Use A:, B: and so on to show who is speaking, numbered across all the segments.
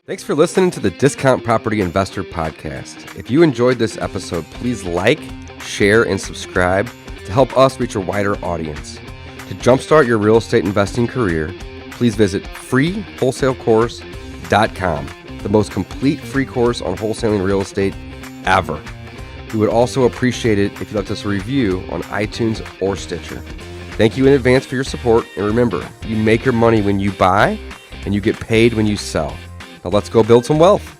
A: Thanks for listening to the Discount Property Investor Podcast. If you enjoyed this episode, please like, share, and subscribe to help us reach a wider audience. To jumpstart your real estate investing career, please visit freewholesalecourse.com, the most complete free course on wholesaling real estate ever. We would also appreciate it if you left us a review on iTunes or Stitcher. Thank you in advance for your support, and remember, you make your money when you buy, and you get paid when you sell. Now let's go build some wealth.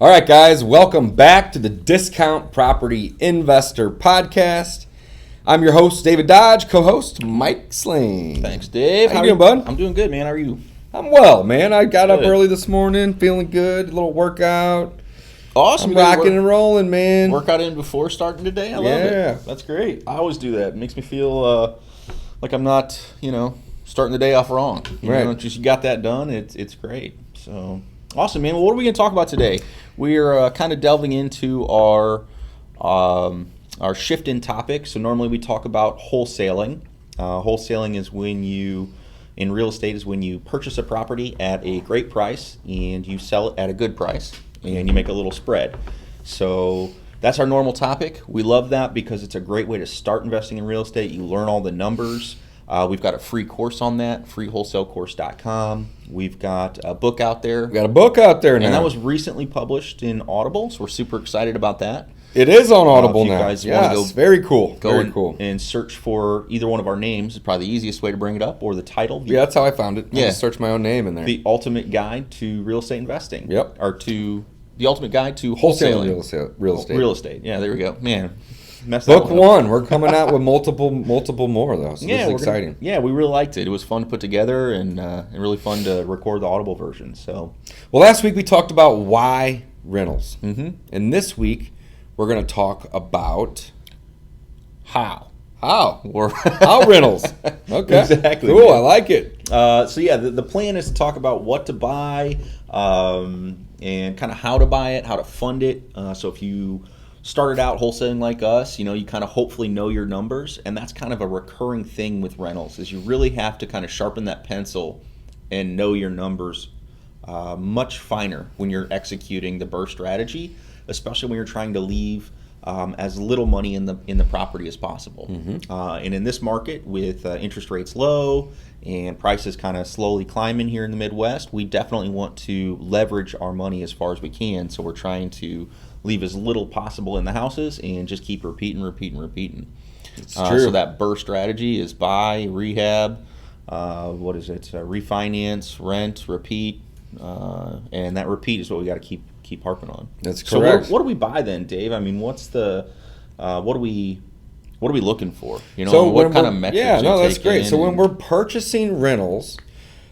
A: All right, guys, welcome back to the Discount Property Investor Podcast. I'm your host, David Dodge, co-host Mike Slane.
B: Thanks, Dave.
A: How you doing, bud?
B: I'm doing good, man. How are you?
A: I'm well, man. I got up early this morning, feeling good, a little workout.
B: Awesome.
A: I'm rocking and rolling, man.
B: Workout in before starting today? I love it. That's great. I always do that. It makes me feel like I'm not, starting the day off wrong. Just you got that done. It's great. So awesome, man. Well, what are we going to talk about today? We're kind of delving into our shift in topic. So normally we talk about wholesaling. Wholesaling is in real estate is when you purchase a property at a great price and you sell it at a good price and you make a little spread. So that's our normal topic. We love that because it's a great way to start investing in real estate. You learn all the numbers. We've got a free course on that, freewholesalecourse.com. We've got a book out there.
A: We got a book out there now.
B: And that was recently published in Audible, so we're super excited about that.
A: It is on Audible now.
B: Guys want to go,
A: very cool.
B: Very cool. And search for either one of our names is probably the easiest way to bring it up, or the title.
A: Yeah, that's how I found it. I just searched my own name in there.
B: The Ultimate Guide to Real Estate Investing.
A: Yep.
B: Or to the Ultimate Guide to Wholesaling.
A: Real estate.
B: Real estate. Yeah, there we go. Man.
A: Book one. We're coming out with multiple more though. So this is exciting.
B: We really liked it. It was fun to put together and really fun to record the Audible version. So,
A: well, last week we talked about why rentals,
B: and
A: this week we're going to talk about
B: how
A: rentals. Okay,
B: exactly.
A: Cool. Man. I like it.
B: The plan is to talk about what to buy and kind of how to buy it, how to fund it. So if you started out wholesaling like us, you kind of hopefully know your numbers, and that's kind of a recurring thing with rentals is you really have to kind of sharpen that pencil and know your numbers much finer when you're executing the BRRRR strategy, especially when you're trying to leave as little money in the property as possible. And in this market with interest rates low and prices kind of slowly climbing here in the Midwest, we definitely want to leverage our money as far as we can. So we're trying to leave as little possible in the houses and just keep repeating.
A: It's true.
B: So that BRRRR strategy is buy, rehab, refinance, rent, repeat, and that repeat is what we got to keep harping on.
A: That's correct.
B: So what do we buy then, Dave? I mean, what's the what are we looking for? What kind of metrics?
A: Yeah, no, that's great. So when we're purchasing rentals,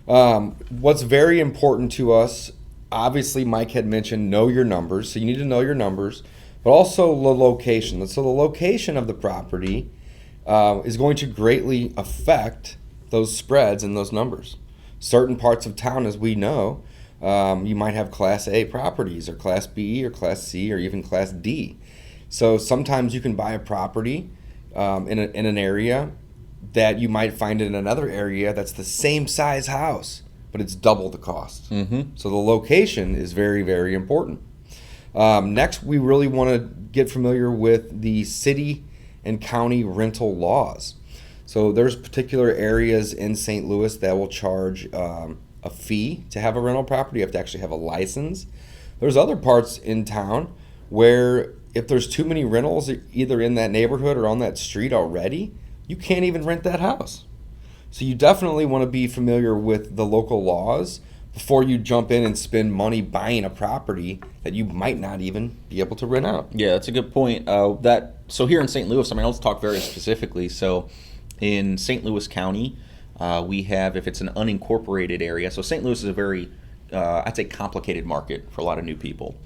A: what's very important to us. Obviously, Mike had mentioned know your numbers, so you need to know your numbers, but also the location. So the location of the property is going to greatly affect those spreads and those numbers. Certain parts of town, as we know, you might have Class A properties or Class B or Class C or even Class D. So sometimes you can buy a property in an area that you might find in another area that's the same size house, but it's double the cost. So the location is very, very important. Next, we really want to get familiar with the city and county rental laws. So there's particular areas in St. Louis that will charge a fee to have a rental property. You have to actually have a license. There's other parts in town where if there's too many rentals either in that neighborhood or on that street already, you can't even rent that house. So you definitely want to be familiar with the local laws before you jump in and spend money buying a property that you might not even be able to rent out.
B: Yeah, that's a good point. So here in St. Louis, let's talk very specifically. So in St. Louis County, we have, if it's an unincorporated area, so St. Louis is a very, I'd say, complicated market for a lot of new people.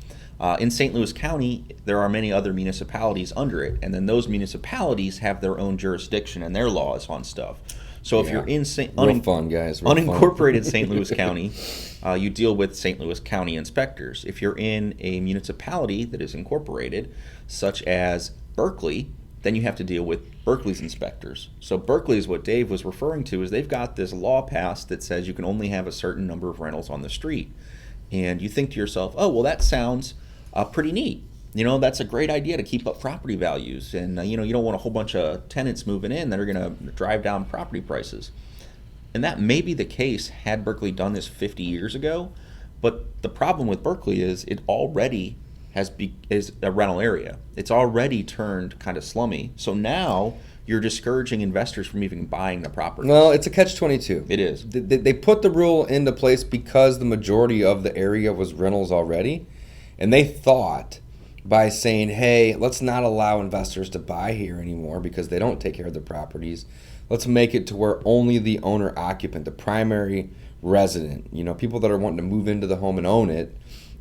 B: In St. Louis County, there are many other municipalities under it, and then those municipalities have their own jurisdiction and their laws on stuff. So if you're in unincorporated St. Louis County, you deal with St. Louis County inspectors. If you're in a municipality that is incorporated, such as Berkeley, then you have to deal with Berkeley's inspectors. So Berkeley is what Dave was referring to, is they've got this law passed that says you can only have a certain number of rentals on the street. And you think to yourself, oh, well, that sounds pretty neat. That's a great idea to keep up property values. And, you don't want a whole bunch of tenants moving in that are going to drive down property prices. And that may be the case had Berkeley done this 50 years ago. But the problem with Berkeley is it already is a rental area. It's already turned kind of slummy. So now you're discouraging investors from even buying the property.
A: Well, it's a catch-22.
B: It is.
A: They put the rule into place because the majority of the area was rentals already. And they thought by saying, hey, let's not allow investors to buy here anymore because they don't take care of their properties. Let's make it to where only the owner-occupant, the primary resident, people that are wanting to move into the home and own it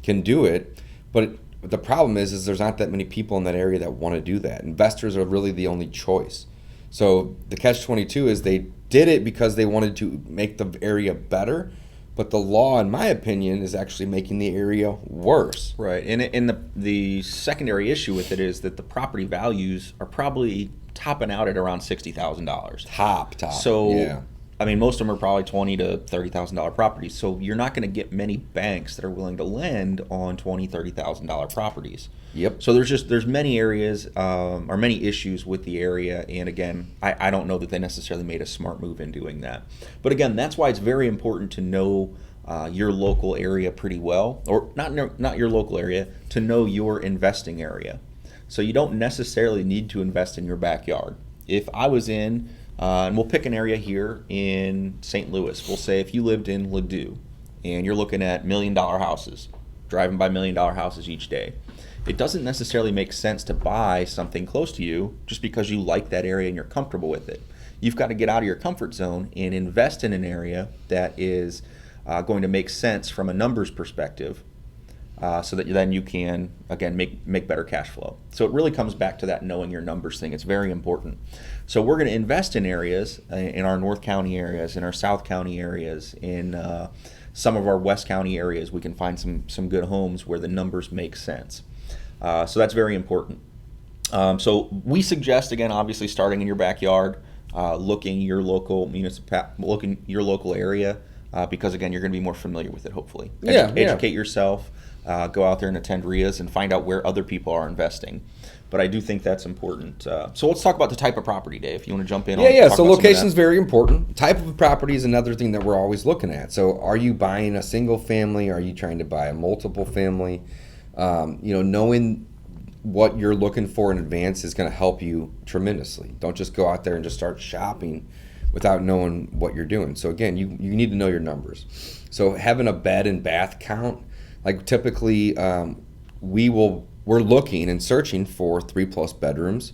A: can do it. But the problem is there's not that many people in that area that want to do that. Investors are really the only choice. So the catch-22 is they did it because they wanted to make the area better, but the law, in my opinion, is actually making the area worse.
B: Right, and the secondary issue with it is that the property values are probably topping out at around $60,000.
A: Top.
B: So,
A: yeah.
B: Most of them are probably $20,000 to $30,000 properties. So you're not going to get many banks that are willing to lend on $20,000, $30,000 properties.
A: Yep.
B: So there's many areas or many issues with the area, and again, I don't know that they necessarily made a smart move in doing that. But again, that's why it's very important to know your local area pretty well, or not your local area, to know your investing area. So you don't necessarily need to invest in your backyard. If I was in and we'll pick an area here in St. Louis. We'll say if you lived in Ladue and you're looking at $1 million houses, driving by $1 million houses each day, it doesn't necessarily make sense to buy something close to you just because you like that area and you're comfortable with it. You've got to get out of your comfort zone and invest in an area that is going to make sense from a numbers perspective, so that then you can, again, make better cash flow. So it really comes back to that knowing your numbers thing. It's very important. So we're going to invest in areas, in our North County areas, in our South County areas, in some of our West County areas. We can find some good homes where the numbers make sense. So that's very important. So we suggest, again, obviously starting in your backyard, looking your local area, because again, you're going to be more familiar with it. Hopefully, educate yourself. Go out there and attend RIAs and find out where other people are investing. But I do think that's important. So let's talk about the type of property, Dave. If you want to jump in.
A: So location is very important. Type of property is another thing that we're always looking at. So are you buying a single family? Are you trying to buy a multiple family? Knowing what you're looking for in advance is going to help you tremendously. Don't just go out there and just start shopping without knowing what you're doing. So again, you need to know your numbers. So having a bed and bath count, like typically we're looking and searching for 3+ bedrooms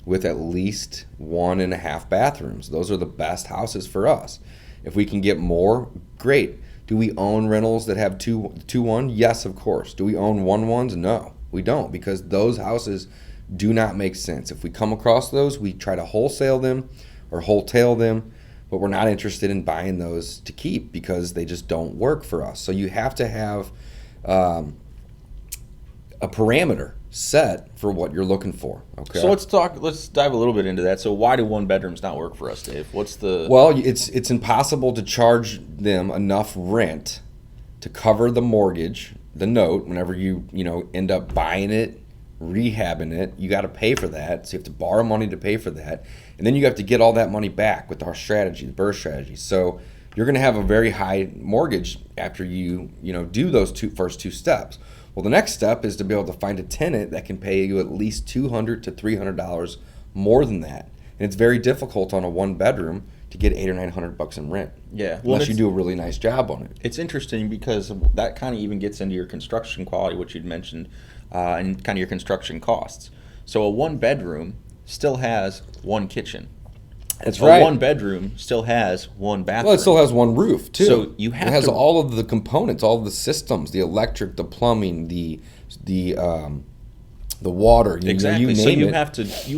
A: with at least 1.5 bathrooms. Those are the best houses for us. If we can get more, great. Do we own rentals that have 2-1? Yes, of course. Do we own 1-1s? No, we don't, because those houses do not make sense. If we come across those, we try to wholesale them or wholetail them, but we're not interested in buying those to keep because they just don't work for us. So you have to have a parameter set for what you're looking for. Okay.
B: So let's dive a little bit into that. So why do 1 bedrooms not work for us, Dave?
A: Well, it's impossible to charge them enough rent to cover the mortgage, the note, whenever you end up buying it, rehabbing it. You got to pay for that. So you have to borrow money to pay for that. And then you have to get all that money back with our strategy, the BRRRR strategy. So you're going to have a very high mortgage after you do those first two steps. Well, the next step is to be able to find a tenant that can pay you at least $200 to $300 more than that. And it's very difficult on a 1 bedroom to get $800 or $900 in rent.
B: Yeah,
A: unless you do a really nice job on it.
B: It's interesting because that kind of even gets into your construction quality, which you'd mentioned, and kind of your construction costs. So a 1 bedroom still has 1 kitchen.
A: That's right.
B: A 1 bedroom still has 1 bathroom.
A: Well, it still has 1 roof too.
B: So
A: it has all of the components, all of the systems, the electric, the plumbing, the water.
B: Exactly.
A: You
B: so
A: name
B: you
A: it.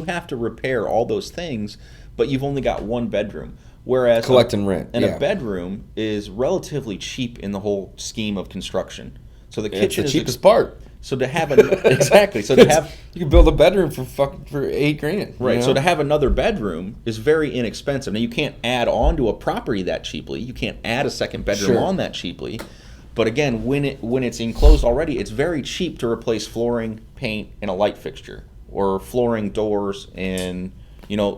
B: have to repair all those things, but you've only got 1 bedroom. Whereas
A: collecting rent.
B: And a bedroom is relatively cheap in the whole scheme of construction. So the kitchen
A: is
B: the
A: cheapest part.
B: So to have exactly, so to have
A: you can build a bedroom for $8,000,
B: right?
A: You know?
B: So to have another bedroom is very inexpensive. Now you can't add on to a property that cheaply. You can't add a second bedroom on that cheaply. But again, when it's enclosed already, it's very cheap to replace flooring, paint, and a light fixture, or flooring, doors, and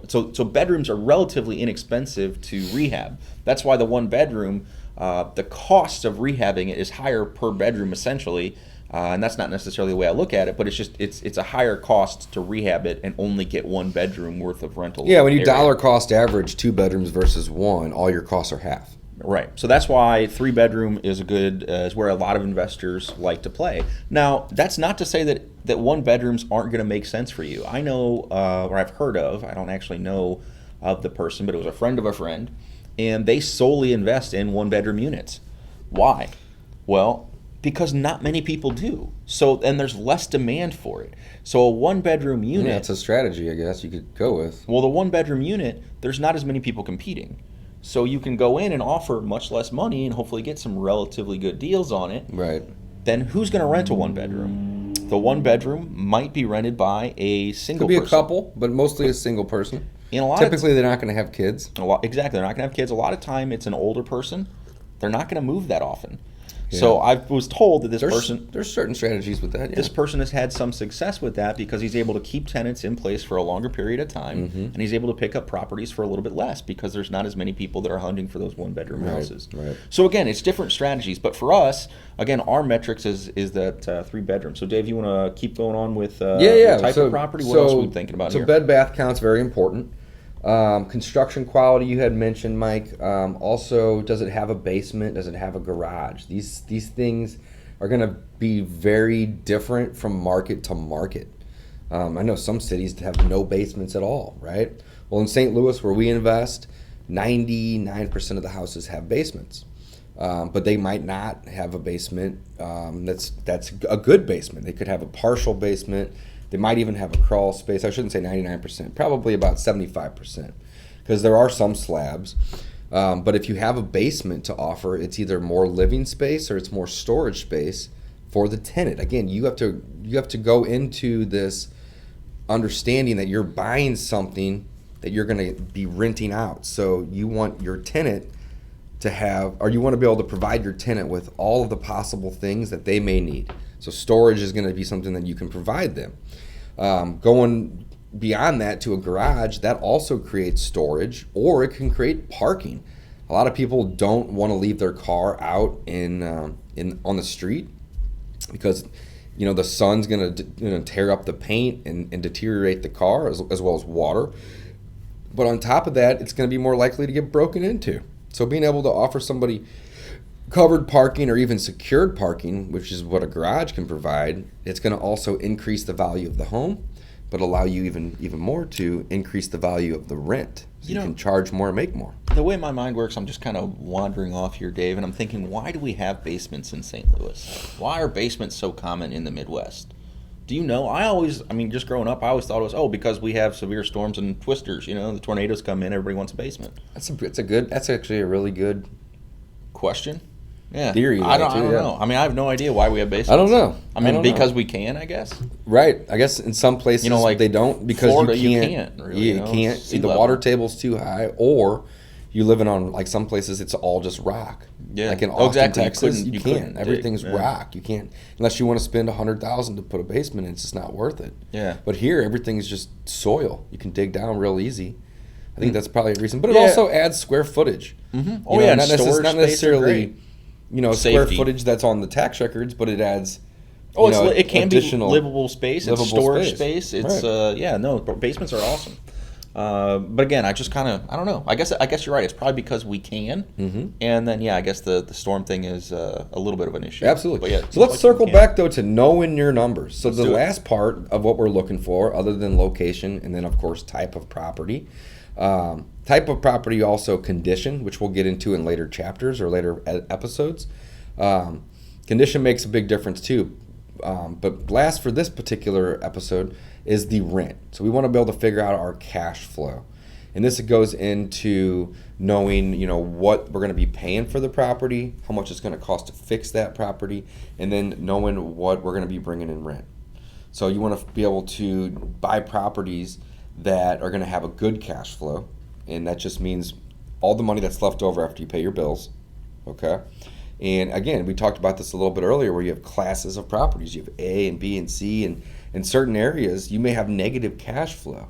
B: so bedrooms are relatively inexpensive to rehab. That's why the one bedroom, the cost of rehabbing it is higher per bedroom essentially. And that's not necessarily the way I look at it, but it's just it's a higher cost to rehab it and only get one bedroom worth of rental.
A: Yeah, when you dollar cost average 2 bedrooms versus one, all your costs are half.
B: Right. So that's why 3-bedroom is is where a lot of investors like to play. Now, that's not to say that 1 bedrooms aren't going to make sense for you. I know, or I've heard of, I don't actually know of the person, but it was a friend of a friend, and they solely invest in 1-bedroom units. Why? Well, because not many people do. So, and there's less demand for it. So a 1-bedroom unit...
A: Yeah, it's a strategy, I guess, you could go with.
B: Well, the 1-bedroom unit, there's not as many people competing. So you can go in and offer much less money and hopefully get some relatively good deals on it.
A: Right.
B: Then who's going to rent a 1-bedroom? The 1-bedroom might be rented by a single person.
A: Could be a couple, but mostly a single person.
B: And
A: typically, they're not going to have kids.
B: Exactly, they're not going to have kids. A lot of time, it's an older person. They're not going to move that often. Yeah. So I was told that
A: there's certain strategies with that. Yeah.
B: This person has had some success with that because he's able to keep tenants in place for a longer period of time, and he's able to pick up properties for a little bit less because there's not as many people that are hunting for those 1-bedroom houses.
A: Right.
B: So again, it's different strategies, but for us, again, our metrics is that 3-bedroom. So Dave, you want to keep going on with the type of property? What else are we thinking about here?
A: So bed bath count's very important. Construction quality you had mentioned, Mike. Also, does it have a basement? Does it have a garage? These things are going to be very different from market to market. I know some cities have no basements at all, right? Well, in St. Louis, where we invest, 99% of the houses have basements. But they might not have a basement that's a good basement. They could have a partial basement. They might even have a crawl space. I shouldn't say 99%, probably about 75%, because there are some slabs. But if you have a basement to offer, it's either more living space or it's more storage space for the tenant. Again, you have to go into this understanding that you're buying something that you're going to be renting out. So you want your tenant to have, or you want to be able to provide your tenant with all of the possible things that they may need. So storage is going to be something that you can provide them. Going beyond that to a garage, that also creates storage, or it can create parking. A lot of people don't want to leave their car out on the street because the sun's going to tear up the paint and deteriorate the car as well as water. But on top of that, it's going to be more likely to get broken into. So being able to offer somebody covered parking or even secured parking, which is what a garage can provide, it's going to also increase the value of the home, but allow you even more to increase the value of the rent. So you can charge more and make more.
B: The way my mind works, I'm just kind of wandering off here, Dave, and I'm thinking, why do we have basements in St. Louis? Why are basements so common in the Midwest? Do you know? Just growing up, I always thought it was, because we have severe storms and twisters. The tornadoes come in, everybody wants a basement.
A: That's actually a really good
B: question. Yeah.
A: Theory.
B: I don't know. I have no idea why we have basements.
A: I don't know.
B: Because we can, I guess.
A: Right. I guess in some places they don't, because
B: Florida,
A: you can't.
B: Really,
A: you can't. See, the water table's too high, or you living on, like, some places it's all just rock.
B: Yeah.
A: Like in Austin,
B: exactly.
A: Texas, you can't. Everything's rock. You can't, unless you want to spend $100,000 to put a basement in. It's just not worth it.
B: Yeah.
A: But here, everything's just soil. You can dig down real easy. I think that's probably a reason. But it also adds square footage.
B: Mm-hmm.
A: Not necessarily square footage that's on the tax records, but it adds.
B: It can be livable space. It's storage space. It's
A: right.
B: Basements are awesome. But again, I just kind of, I don't know. I guess you're right. It's probably because we can, and then I guess the storm thing is a little bit of an issue.
A: Absolutely.
B: But
A: so let's circle back though to knowing your numbers. So the last part of what we're looking for, other than location, and then of course type of property. Type of property, also condition, which we'll get into in later chapters or later episodes. Condition makes a big difference too. But last for this particular episode is the rent. So we want to be able to figure out our cash flow. And this goes into knowing, what we're going to be paying for the property, how much it's going to cost to fix that property, and then knowing what we're going to be bringing in rent. So you want to be able to buy properties that are going to have a good cash flow, and that just means all the money that's left over after you pay your bills, okay? And again, we talked about this a little bit earlier where you have classes of properties. You have A and B and C, and in certain areas, you may have negative cash flow.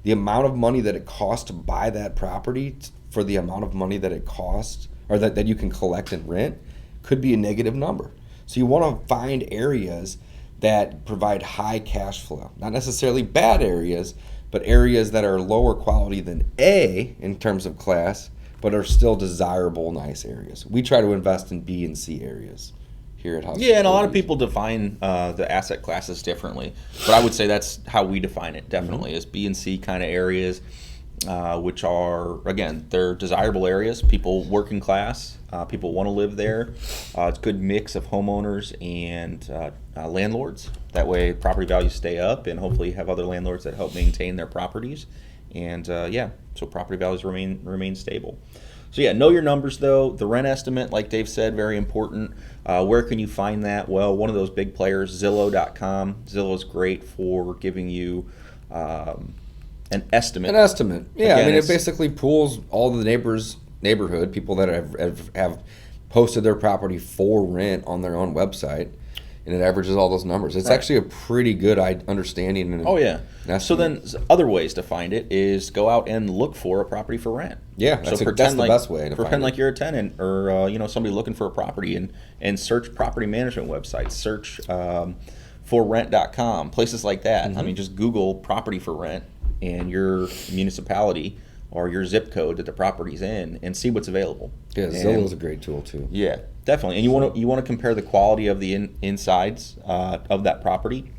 A: The amount of money that it costs to buy that property for the amount of money that it costs, or that you can collect and rent, could be a negative number. So you want to find areas that provide high cash flow. Not necessarily bad areas, but areas that are lower quality than A in terms of class, but are still desirable, nice areas. We try to invest in B and C areas here at House.
B: Yeah, and a lot of people define the asset classes differently, but I would say that's how we define it, definitely, as B and C kind of areas, which are, again, they're desirable areas. People working class, people want to live there. It's a good mix of homeowners and landlords. That way property values stay up, and hopefully you have other landlords that help maintain their properties. And so property values remain stable. So yeah, know your numbers though. The rent estimate, like Dave said, very important. Where can you find that? Well, one of those big players, Zillow.com. Zillow is great for giving you an estimate.
A: An estimate, yeah.
B: Again,
A: it basically pools all the neighborhood people that have posted their property for rent on their own website, and it averages all those numbers. It's actually a pretty good understanding.
B: So then other ways to find it is go out and look for a property for rent.
A: Yeah, that's the best way to
B: pretend
A: find
B: like you're a tenant or somebody looking for a property, and search property management websites. Search forrent.com, places like that.
A: Mm-hmm.
B: I mean, just Google property for rent and your municipality or your zip code that the property's in, and see what's available.
A: Yeah, Zillow is a great tool too.
B: Yeah, definitely. And you want to compare the quality of the insides of that property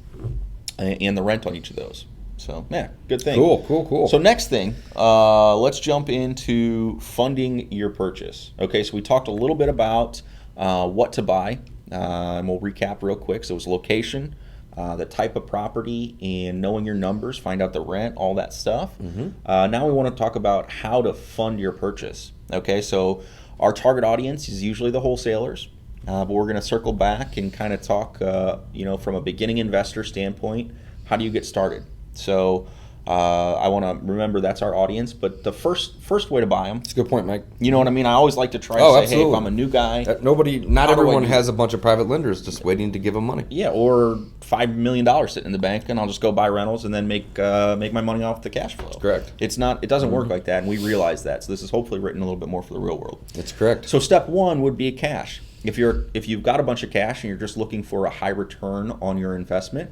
B: and the rent on each of those. So yeah, good thing.
A: Cool.
B: So next thing, let's jump into funding your purchase. Okay, so we talked a little bit about what to buy, and we'll recap real quick. So it was location, the type of property, and knowing your numbers, find out the rent, all that stuff.
A: Mm-hmm.
B: Now we want to talk about how to fund your purchase. Okay, so our target audience is usually the wholesalers, but we're going to circle back and kind of talk, from a beginning investor standpoint, how do you get started? So I want to remember that's our audience, but the first way to buy them.
A: That's a good point, Mike.
B: You know what I mean? I always like to try to say,
A: absolutely.
B: hey, if I'm a new guy.
A: Not everyone has a bunch of private lenders just waiting to give them money.
B: Yeah, or $5 million sitting in the bank, and I'll just go buy rentals and then make my money off the cash flow.
A: That's correct.
B: It doesn't work like that, and we realize that. So this is hopefully written a little bit more for the real world.
A: That's correct.
B: So step one would be cash. If you've got a bunch of cash and you're just looking for a high return on your investment,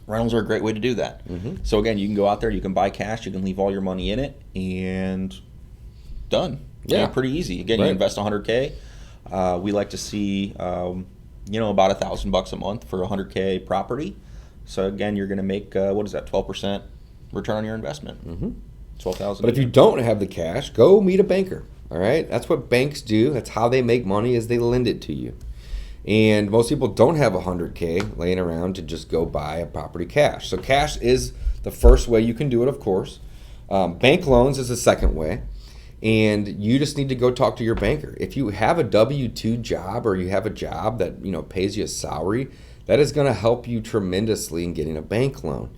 B: rentals are a great way to do that.
A: Mm-hmm.
B: So again, you can go out there, you can buy cash, you can leave all your money in it, and done.
A: Yeah,
B: pretty easy. Again,
A: right.
B: You invest $100K. We like to see about $1,000 a month for a $100K property. So again, you're going to make 12% return on your investment.
A: Mm-hmm.
B: $12,000.
A: But if you don't have the cash, go meet a banker. All right, that's what banks do. That's how they make money, is they lend it to you. And most people don't have $100K laying around to just go buy a property cash. So cash is the first way you can do it, of course. Bank loans is the second way. And you just need to go talk to your banker. If you have a W-2 job, or you have a job that pays you a salary, that is going to help you tremendously in getting a bank loan.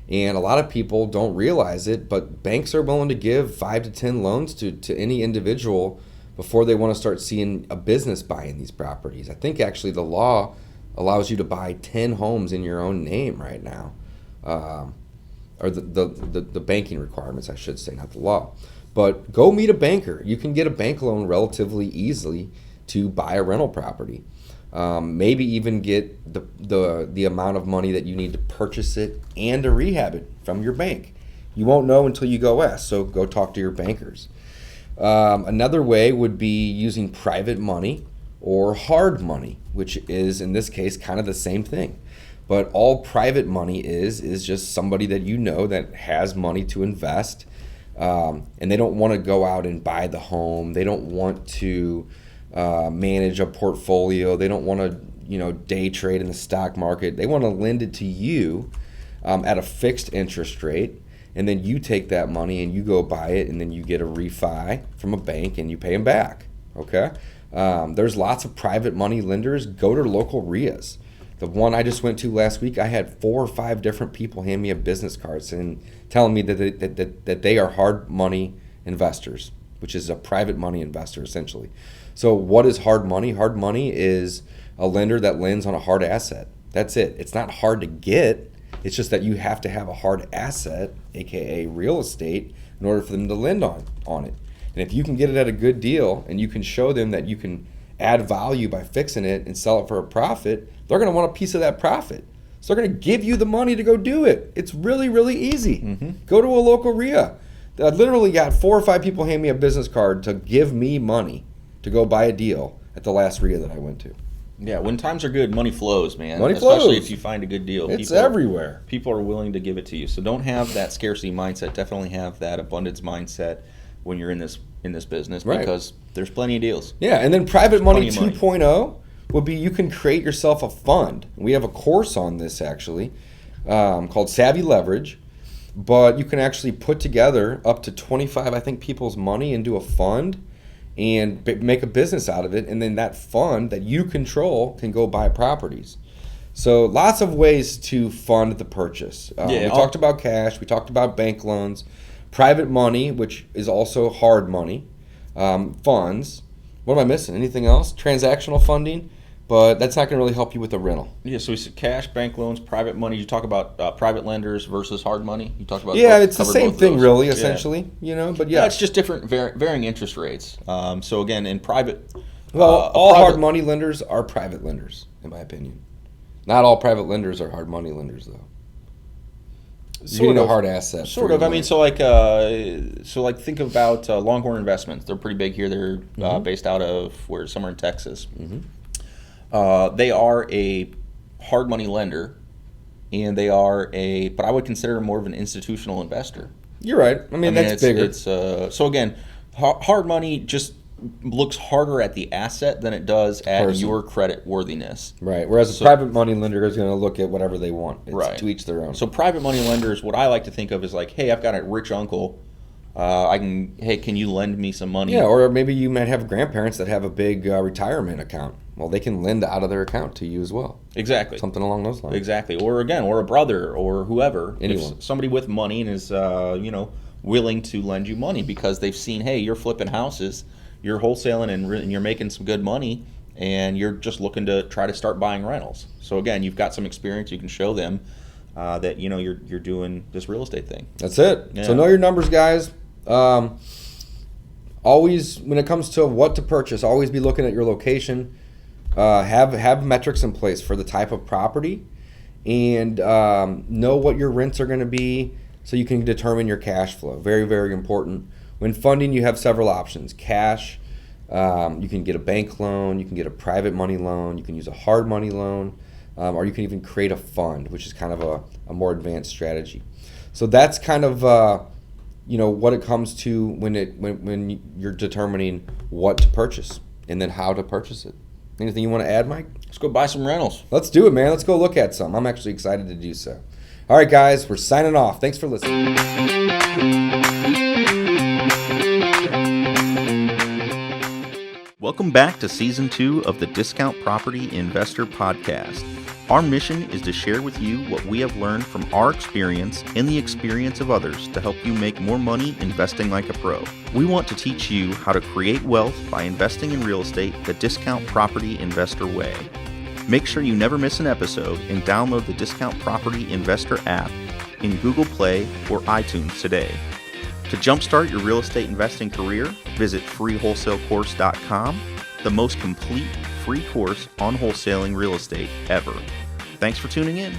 A: And a lot of people don't realize it, but banks are willing to give 5 to 10 loans to any individual before they want to start seeing a business buying these properties. I think actually the law allows you to buy 10 homes in your own name right now, or the banking requirements, I should say, not the law. But go meet a banker. You can get a bank loan relatively easily to buy a rental property. Maybe even get the amount of money that you need to purchase it and to rehab it from your bank. You won't know until you go ask, so go talk to your bankers. Another way would be using private money or hard money, which is, in this case, kind of the same thing. But all private money is just somebody that that has money to invest, and they don't want to go out and buy the home. They don't want to manage a portfolio. They don't want to day trade in the stock market. They want to lend it to you at a fixed interest rate. and then you take that money and you go buy it, and then you get a refi from a bank and you pay them back. Okay, there's lots of private money lenders. Go to local RIAs. The one I just went to last week, I had 4 or 5 different people hand me a business card and telling me that they are hard money investors, which is a private money investor essentially. So what is hard money? Hard money is a lender that lends on a hard asset. That's it. It's not hard to get. It's just that you have to have a hard asset, aka real estate, in order for them to lend on it. And if you can get it at a good deal and you can show them that you can add value by fixing it and sell it for a profit, they're going to want a piece of that profit. So they're going to give you the money to go do it. It's really, really easy. Mm-hmm. Go to a local RIA. I literally got 4 or 5 people hand me a business card to give me money to go buy a deal at the last RIA that I went to.
B: Yeah, when times are good, money flows, man.
A: Money flows.
B: Especially if you find a good deal.
A: It's everywhere.
B: People are willing to give it to you. So don't have that scarcity mindset. Definitely have that abundance mindset when you're in this business, because there's plenty of deals.
A: Yeah, and then private money 2.0 would be you can create yourself a fund. We have a course on this actually called Savvy Leverage, but you can actually put together up to 25, I think, people's money into a fund and make a business out of it, and then that fund that you control can go buy properties. So lots of ways to fund the purchase. We talked about cash, we talked about bank loans, private money, which is also hard money, funds. What am I missing? Anything else? Transactional funding, but that's not going to really help you with a rental.
B: Yeah, so we said cash, bank loans, private money. You talk about private lenders versus hard money. You talked about
A: it's the same thing, really, essentially. But
B: it's just different, varying interest rates. So again, in private,
A: all hard money lenders are private lenders, in my opinion. Not all private lenders are hard money lenders, though. You need a hard asset.
B: Sort of. I mean, so think about Longhorn Investments. They're pretty big here. They're based out of somewhere in Texas. Mm-hmm. They are a hard money lender, and they are but I would consider more of an institutional investor.
A: You're right. I mean that's bigger.
B: So again, hard money just looks harder at the asset than it does at your credit worthiness.
A: Right. Whereas a private money lender is going to look at whatever they want. It's to each their own.
B: So private money lenders, what I like to think of is like, hey, I've got a rich uncle. Can you lend me some money?
A: Yeah, or maybe you might have grandparents that have a big retirement account. Well, they can lend out of their account to you as well.
B: Exactly.
A: Something along those lines.
B: Exactly. Or a brother or whoever.
A: Anyone.
B: If somebody with money and is, willing to lend you money because they've seen, hey, you're flipping houses, you're wholesaling and you're making some good money, and you're just looking to try to start buying rentals. So again, you've got some experience. You can show them that you're doing this real estate thing.
A: That's it. Yeah. So know your numbers, guys. Always, when it comes to what to purchase, always be looking at your location. Have metrics in place for the type of property, and know what your rents are going to be so you can determine your cash flow. Very, very important. When funding, you have several options. Cash, you can get a bank loan, you can get a private money loan, you can use a hard money loan, or you can even create a fund, which is kind of a more advanced strategy. So that's kind of what it comes to when you're determining what to purchase and then how to purchase it. Anything you want to add, Mike?
B: Let's go buy some rentals.
A: Let's do it, man. Let's go look at some. I'm actually excited to do so. All right, guys, we're signing off. Thanks for listening.
B: Welcome back to Season 2 of the Discount Property Investor Podcast. Our mission is to share with you what we have learned from our experience and the experience of others to help you make more money investing like a pro. We want to teach you how to create wealth by investing in real estate the Discount Property Investor way. Make sure you never miss an episode and download the Discount Property Investor app in Google Play or iTunes today. To jumpstart your real estate investing career, visit freewholesalecourse.com, the most complete free course on wholesaling real estate ever. Thanks for tuning in.